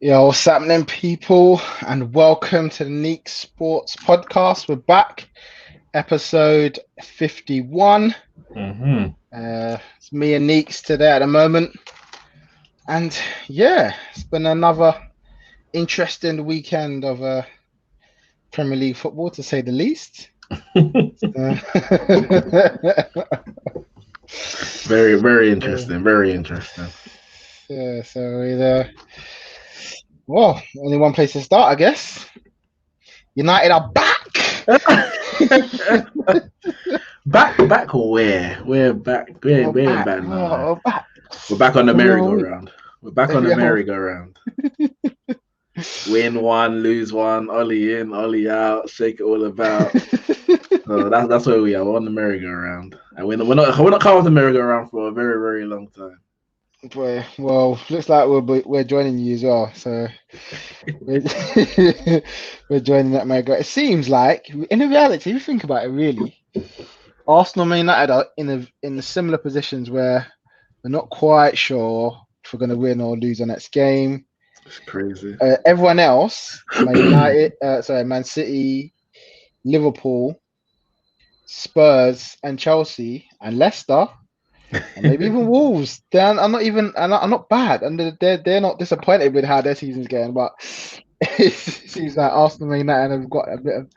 Yo, what's happening, people? And welcome to the Neeks Sports Podcast. We're back, episode 51. It's me and Neeks today at the moment. And yeah, it's been another interesting weekend of Premier League football, to say the least. Very, very interesting. Very interesting. Yeah, so well, only one place to start, I guess. United are back. back where? We're back. We're back now. We're back on the merry-go-round. We're back on the merry-go-round. Win one, lose one, ollie in, ollie out, shake it all about. So that's where we are. We're on the merry-go-round, and we're not coming off the merry-go-round for a very, very long time. Well, looks like we're joining you as well. So we're joining that merry-go. It seems like, in reality, if you think about it, really, Arsenal and United are in the similar positions where we're not quite sure if we're going to win or lose the next game. It's crazy. Everyone else, Man City, Liverpool, Spurs, and Chelsea, and Leicester, and maybe even Wolves. Are not bad, and they're not disappointed with how their season's going. But it seems like Arsenal and United have got a bit of,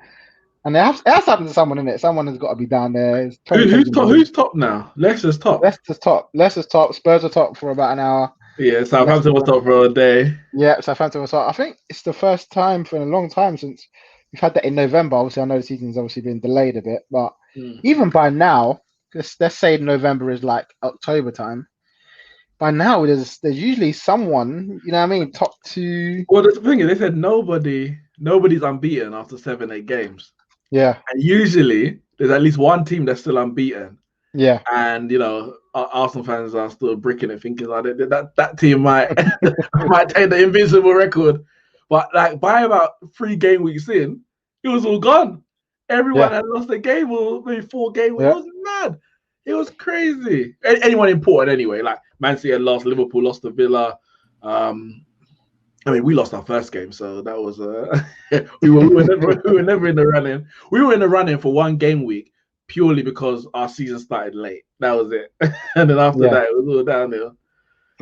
and it has happened to someone, innit? Someone has got to be down there. Who's top now? Leicester's top. Leicester's top. Spurs are top for about an hour. Yeah, Southampton was top for a day. Yeah, Southampton was top. I think it's the first time for a long time since we've had that in November. Obviously, I know the season's obviously been delayed a bit, but even by now, let's say November is like October time. By now, there's usually someone, you know what I mean, top two. Well, the thing is, they said nobody's unbeaten after 7-8 games. Yeah, and usually there's at least one team that's still unbeaten. Yeah, and Arsenal fans are still bricking it, thinking like that team might take the invincible record. But like by about 3 game weeks in, it was all gone. Everyone had lost a game or maybe 4 games. It was mad. It was crazy. Anyone important anyway. Like Man City had lost, Liverpool lost to Villa. We lost our first game, so that was we were never in the running. We were in the running for 1 game week purely because our season started late. That was it. And then after that, it was all downhill.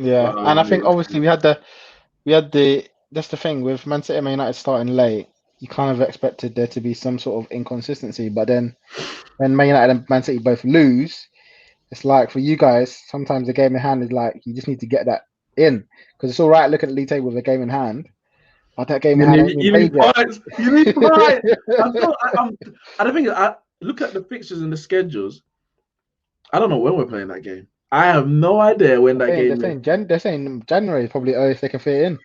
Yeah, and I think obviously we had the that's the thing with Man City and Man United starting late. You kind of expected there to be some sort of inconsistency, but then when Man United and Man City both lose, it's like for you guys, sometimes the game in hand is like you just need to get that in, because it's all right looking at the league table with a game in hand, but that game in hand you need points. You need points. I don't think I look at the fixtures and the schedules. I don't know when we're playing that game. I have no idea when that game is. They're saying January probably if they can fit it in.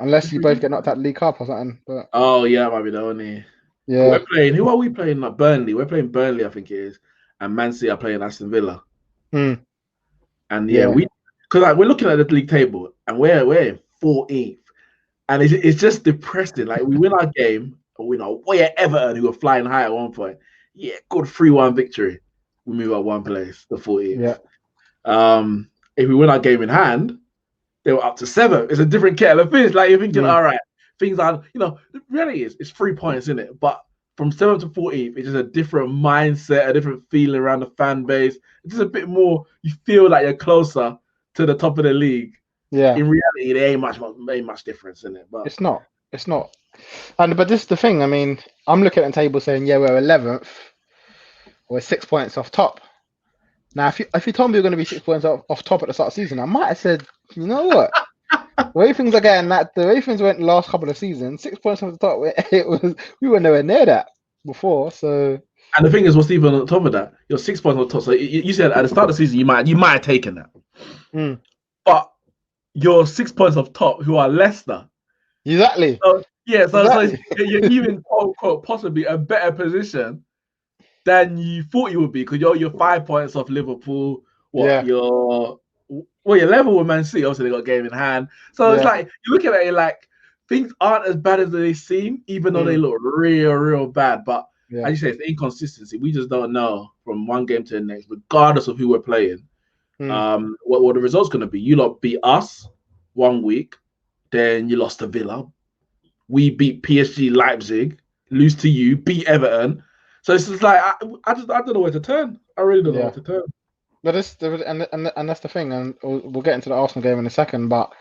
Unless you both get knocked out of the League Cup or something. But that might be the only. Yeah. We're playing. Who are we playing? Like Burnley. We're playing Burnley, I think it is. And Man City are playing Aston Villa. And because we're looking at the league table and we're in 14th, and it's just depressing. Like we win our game, and we know Everton, who were flying high at one point. Yeah, good 3-1 victory. We move up 1 place, the 14th. Yeah. If we win our game in hand, they were up to 7th. It's a different kettle of fish. Like you're thinking, all right, things are, the reality is it's 3 points in it, but from 7th to 14th, it's just a different mindset, a different feeling around the fan base. It's just a bit more. You feel like you're closer to the top of the league. Yeah. In reality, there ain't much difference in it. But it's not. But this is the thing. I mean, I'm looking at the table saying, we're 11th. We're 6 points off top. Now, if you told me we were going to be 6 points off top at the start of the season, I might have said, you know what? The way things are getting, the way things went the last couple of seasons, 6 points off the top, we were nowhere near that before. So, and the thing is, what's even on top of that? You're 6 points on top. So you said at the start of the season, you might have taken that, but you're 6 points off top, who are Leicester. Exactly. So you're even quote unquote possibly a better position than you thought you would be, because you're 5 points off Liverpool. You're level with Man City. Obviously, they got a game in hand. So it's like you're looking at it like things aren't as bad as they seem, even though they look real bad. But as you say, it's the inconsistency. We just don't know from one game to the next, regardless of who we're playing, what the result's going to be. You lot beat us 1 week, then you lost to Villa. We beat PSG Leipzig, lose to you, beat Everton. So it's just like I don't know where to turn. I really don't know where to turn. But and that's the thing, and we'll get into the Arsenal game in a second. But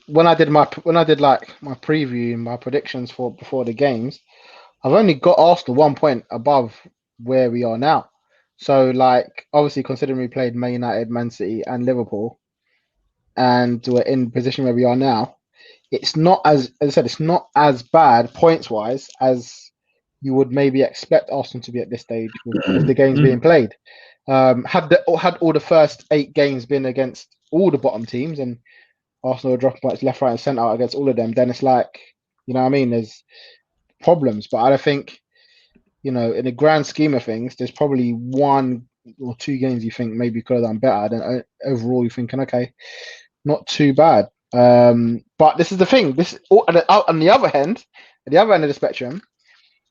when I did my preview and my predictions for before the games, I've only got Arsenal 1 point above where we are now. So like obviously considering we played Man United, Man City, and Liverpool, and we're in the position where we are now, it's not as I said, it's not as bad points wise as you would maybe expect Arsenal to be at this stage with the games being played. Had all the first 8 games been against all the bottom teams and Arsenal were dropping points left, right, and centre against all of them, then it's like, you know what I mean? There's problems. But I don't think, you know, in the grand scheme of things, there's probably 1 or 2 games you think maybe could have done better. Then overall, you're thinking, okay, not too bad. But this is the thing. On the other end, at the other end of the spectrum,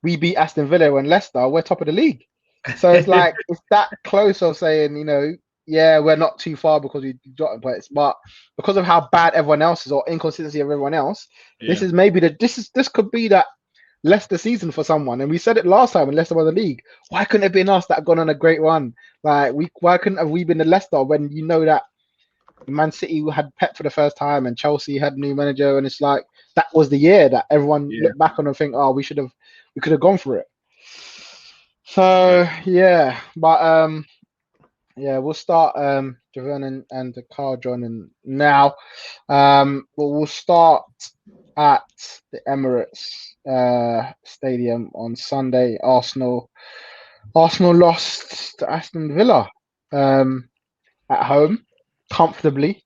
we beat Aston Villa and Leicester. We're top of the league. So it's like it's that close of saying, you know, yeah, we're not too far because we dropped points, but because of how bad everyone else is or inconsistency of everyone else, this is maybe this could be that Leicester season for someone. And we said it last time when Leicester won the league. Why couldn't it have been us that have gone on a great run? Like why couldn't have we been the Leicester when you know that Man City had Pep for the first time and Chelsea had a new manager, and it's like that was the year that everyone looked back on and think, oh, we could have gone for it. So yeah, but yeah, we'll start Javon and Carl joining now. We'll start at the Emirates Stadium on Sunday. Arsenal lost to Aston Villa at home comfortably.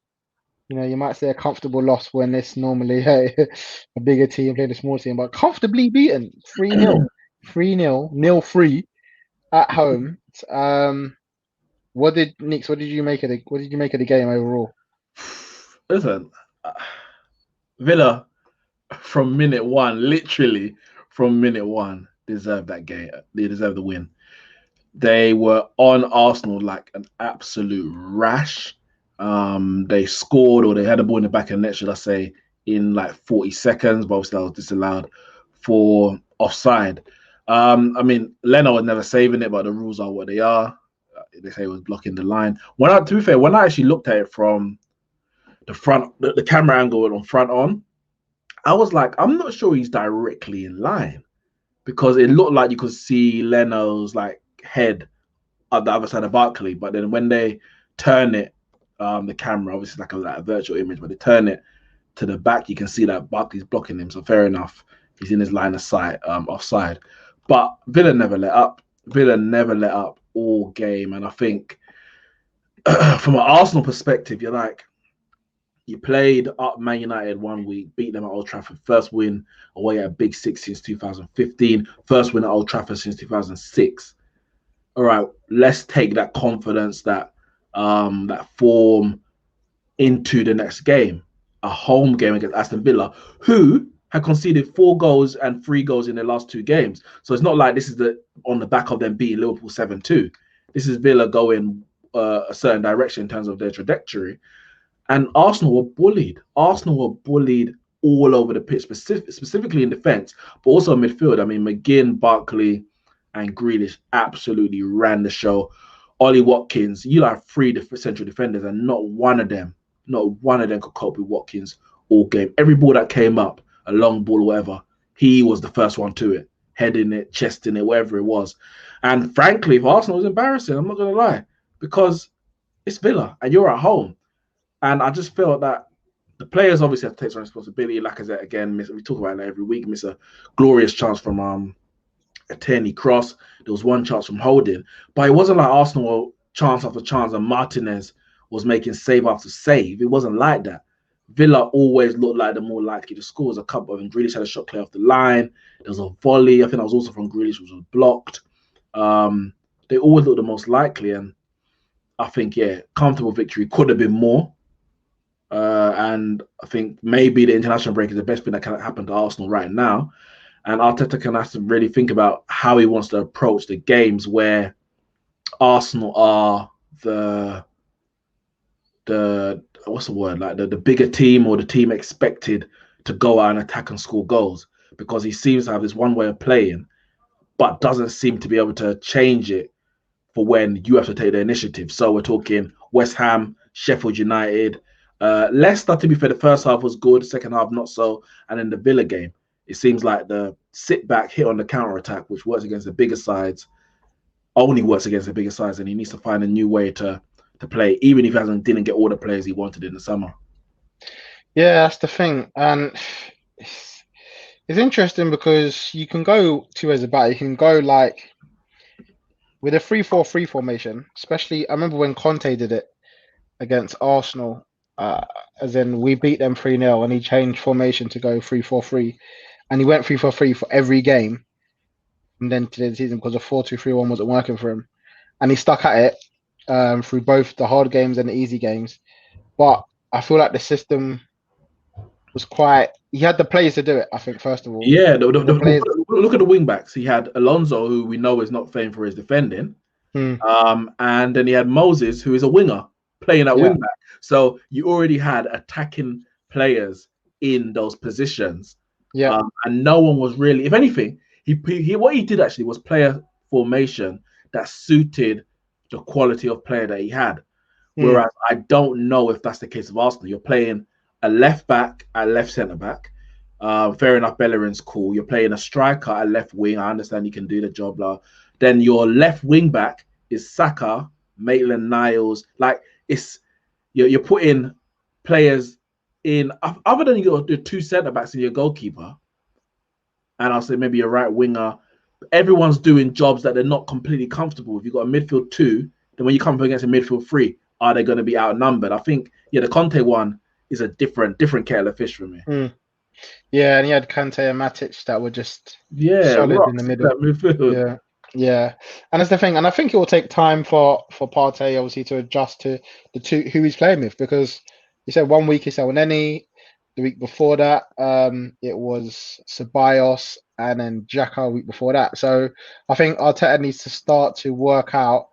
You know, you might say a comfortable loss when it's normally a bigger team playing a small team, but comfortably beaten 3-0, 0-3 at home. What did you make of the game overall? Listen, Villa from minute one, literally from minute one, deserved that game. They deserved the win. They were on Arsenal like an absolute rash. They scored, or they had a ball in the back of the net, should I say, in like 40 seconds, but obviously that was disallowed for offside. I mean, Leno was never saving it, but the rules are what they are. They say he was blocking the line. To be fair, when I actually looked at it from the front, the camera angle on front on, I was like, I'm not sure he's directly in line, because it looked like you could see Leno's like head at the other side of Barkley. But then when they turn it, the camera, obviously like a virtual image, but they turn it to the back, you can see that Barkley's blocking him. So fair enough, he's in his line of sight, offside. But Villa never let up. All game. And I think from an Arsenal perspective, you're like, you played up Man United 1 week, beat them at Old Trafford, first win away at Big Six since 2015, first win at Old Trafford since 2006. All right, let's take that confidence, that form into the next game, a home game against Aston Villa, who had conceded 4 goals and 3 goals in their last 2 games. So it's not like this is on the back of them beating Liverpool 7-2. This is Villa going a certain direction in terms of their trajectory. And Arsenal were bullied. Arsenal were bullied all over the pitch, specifically in defence, but also in midfield. I mean, McGinn, Barkley, and Grealish absolutely ran the show. Ollie Watkins, you have 3 central defenders, and not one of them could cope with Watkins all game. Every ball that came up, a long ball or whatever, he was the first one to it, heading it, chesting it, whatever it was. And frankly, for Arsenal, it was embarrassing. I'm not going to lie, because it's Villa and you're at home. And I just felt that the players obviously have to take some responsibility. Lacazette, again, we talk about it every week, miss a glorious chance from a Tierney cross. There was 1 chance from Holding, but it wasn't like Arsenal chance after chance and Martinez was making save after save. It wasn't like that. Villa always looked like the more likely to score. A couple of them. Grealish had a shot clear off the line. There was a volley. I think that was also from Grealish, which was blocked. They always looked the most likely, and I think, comfortable victory could have been more. And I think maybe the international break is the best thing that can happen to Arsenal right now. And Arteta can have to really think about how he wants to approach the games where Arsenal are the what's the word, like the bigger team, or the team expected to go out and attack and score goals, because he seems to have this one way of playing, but doesn't seem to be able to change it for when you have to take the initiative. So we're talking West Ham, Sheffield United, Leicester. To be fair, the first half was good, second half not so, and then the Villa game, it seems like the sit back, hit on the counter attack, which works against the bigger sides, only works against the bigger sides, and he needs to find a new way to play, even if he didn't get all the players he wanted in the summer. Yeah, that's the thing, and it's interesting because you can go two ways about it. You can go like with a 3-4-3 formation, especially. I remember when Conte did it against Arsenal, as in we beat them 3-0, and he changed formation to go 3-4-3, and he went 3-4-3 for every game, and then to the season because the 4-2-3-1 wasn't working for him, and he stuck at it through both the hard games and the easy games. But I feel like the system was quite. He had the players to do it. I think first of all. Yeah, look at the wing backs. He had Alonso, who we know is not famed for his defending, and then he had Moses, who is a winger playing at wing back. So you already had attacking players in those positions. Yeah, and no one was really. If anything, he what he did actually was play a formation that suited the quality of player that he had. Whereas I don't know if that's the case of Arsenal. You're playing a left back at left centre back. Fair enough, Bellerin's cool. You're playing a striker at left wing. I understand he can do the job. Then your left wing back is Saka, Maitland-Niles. Like you're putting players in other than the two centre backs and your goalkeeper. And I'll say maybe a right winger. Everyone's doing jobs that they're not completely comfortable with. You've got a midfield 2. Then when you come up against a midfield 3, are they going to be outnumbered? I think the Conte one is a different kettle of fish for me. Yeah, and he had Kante and Matic that were just solid in the middle. Yeah, and that's the thing. And I think it will take time for Partey obviously to adjust to the two who he's playing with, because you said 1 week it's Elneny, the week before that it was Ceballos, and then Xhaka a week before that. So I think Arteta needs to start to work out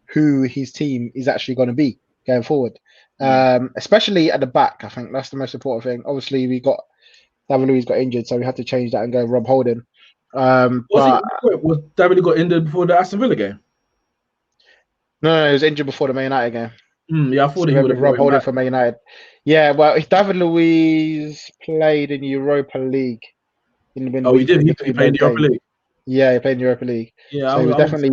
who his team is actually going to be going forward. Especially at the back. I think that's the most important thing. Obviously, David Luiz got injured, so we had to change that and go Rob Holding. Was David got injured before the Aston Villa game? No, he was injured before the Man United game. I thought he would have Rob Holding for Man United. Yeah, well, if David Luiz played in Europa League, he did. He played in Europa League. Yeah, he played in Europa League. Yeah, so he was definitely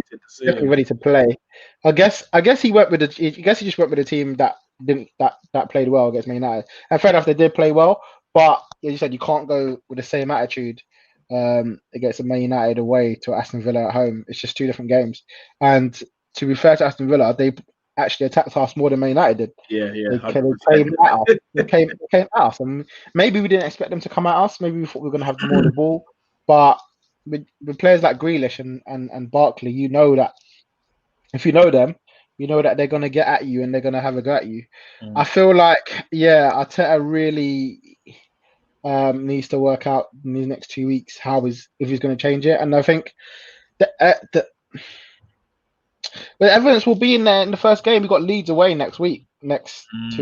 ready to play. I guess he went with he just went with a team that played well against Man United. And fair enough, they did play well, but as you said, you can't go with the same attitude against a Man United away to Aston Villa at home. It's just two different games. And to be fair to Aston Villa, they actually attacked us more than Man United did. Yeah. They came at us, and maybe we didn't expect them to come at us. Maybe we thought we were going to have more of the ball, but with players like Grealish and Barkley, you know that if you know them, you know that they're going to get at you and they're going to have a go at you. I feel like, Arteta really needs to work out in these next 2 weeks if he's going to change it. And I think the evidence will be in there in the first game. We've got Leeds away next 2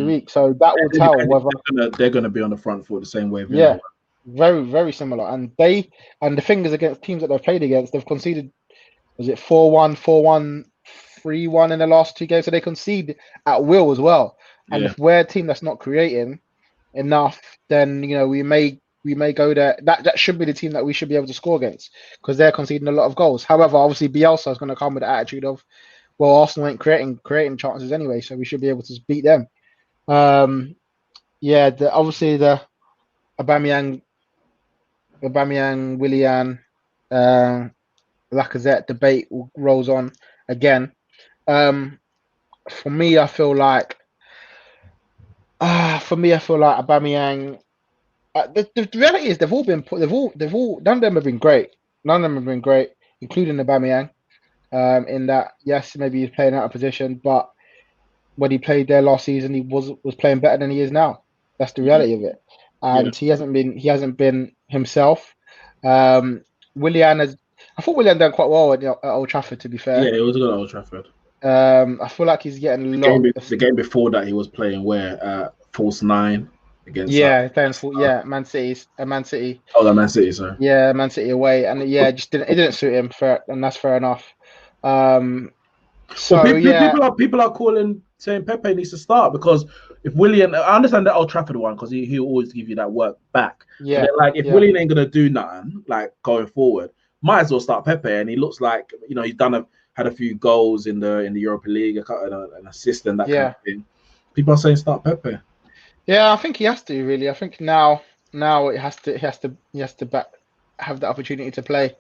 weeks, so that will tell whether they're going to be on the front foot the same way. Yeah. Very, very similar. And the thing is, against teams that they've played against, they've conceded, was it 4-1, 4-1, 3-1 in the last 2 games? So they concede at will as well. And if we're a team that's not creating enough, then we may go there. That should be the team that we should be able to score against, because they're conceding a lot of goals. However, obviously Bielsa is going to come with the attitude of, well, Arsenal ain't creating chances anyway, so we should be able to beat them. Obviously the Aubameyang, Willian, Lacazette debate rolls on again. For me, I feel like Aubameyang. The reality is they've all none of them have been great. Including Aubameyang. In that, yes, maybe he's playing out of position, but when he played there last season, he was playing better than he is now. That's the reality of it. And he hasn't been himself. Willian I thought Willian done quite well at Old Trafford, to be fair. Yeah, it was good at Old Trafford. I feel like he's getting the game before that he was playing false 9 against. Yeah, Man City. Oh, the Man City, sorry. Yeah, Man City away, and it didn't suit him, and that's fair enough. So people are calling saying Pepe needs to start because if Willian, I understand the Old Trafford one because he'll always give you that work back. Yeah, if Willian ain't gonna do nothing like going forward, might as well start Pepe, and he looks like he's had a few goals in the Europa League, an assist and that kind of thing. People are saying start Pepe. Yeah, I think he has to really. I think now it has to have the opportunity to play.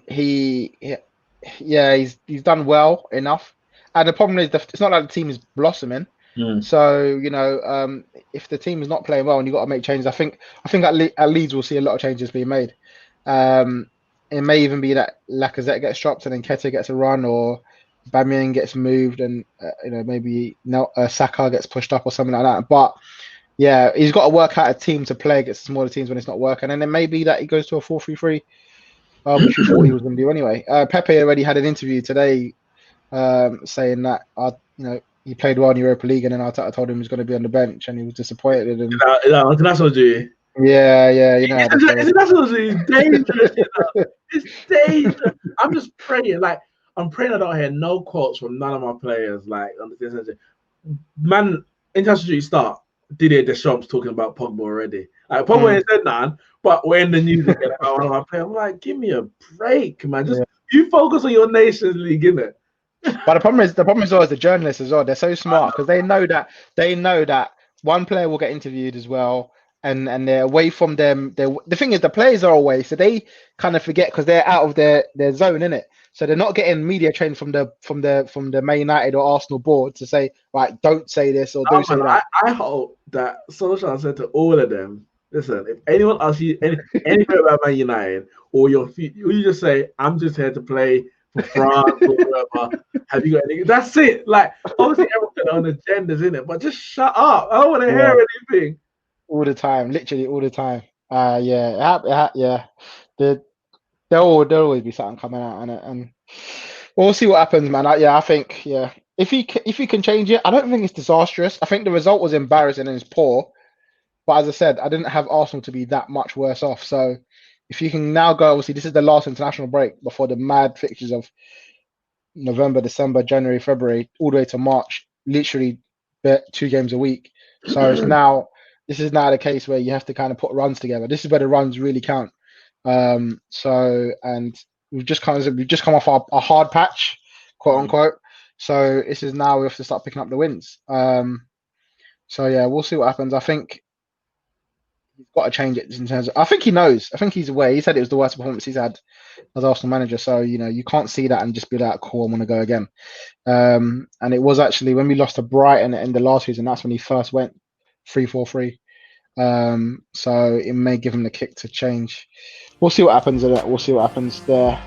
He's done well enough, and the problem is it's not like the team is blossoming. So if the team is not playing well and you've got to make changes, I think at Leeds we'll see a lot of changes being made. It may even be that Lacazette gets dropped and then Keita gets a run, or Bamian gets moved, and maybe Saka gets pushed up or something like that. But yeah, he's got to work out a team to play against smaller teams when it's not working, and then maybe that he goes to a 4-3-3, which we thought he was going to do anyway. Pepe already had an interview today saying that he played well in Europa League, and then Arteta told him he was going to be on the bench, and he was disappointed. And international duty. Yeah, International duty is dangerous. It's dangerous. I'm just praying, I'm praying I don't hear no quotes from none of my players. On this, man, international duty start. Didier Deschamps talking about Pogba already. Pogba ain't said nothing, but we're in the news again about one of my players. I'm like, give me a break, man. Just you focus on your Nations League, innit? But the problem is always the journalists as well. They're so smart because they know that one player will get interviewed as well, and they're away from them. The thing is, the players are away, so they kind of forget because they're out of their zone, innit? So they're not getting media trained from the Man United or Arsenal board to say, right, don't say this or don't say that. I hope that Solskjaer said to all of them, listen, if anyone asks you anything about Man United or you just say, I'm just here to play for France or whatever. Have you got anything? That's it. Obviously everyone on agendas, innit? But just shut up. I don't want to hear anything. All the time, literally all the time. There'll always be something coming out on it, and we'll see what happens, man. I think if he can change it, I don't think it's disastrous. I think the result was embarrassing and it's poor, but as I said, I didn't have Arsenal to be that much worse off. So if you can now go, obviously this is the last international break before the mad fixtures of November, December, January, February, all the way to March. Literally, 2 games a week. So this is now the case where you have to kind of put runs together. This is where the runs really count. And we've just come off our hard patch, quote unquote. So this is now we have to start picking up the wins. So yeah, we'll see what happens. I think he's got to change it in terms of. I think he knows. I think he's aware. He said it was the worst performance he's had as Arsenal manager. So you can't see that and just be like, cool, I'm gonna go again. And it was actually when we lost to Brighton in the last season. That's when he first went 3-4-3. So it may give him the kick to change. We'll see what happens in it. We'll see what happens there.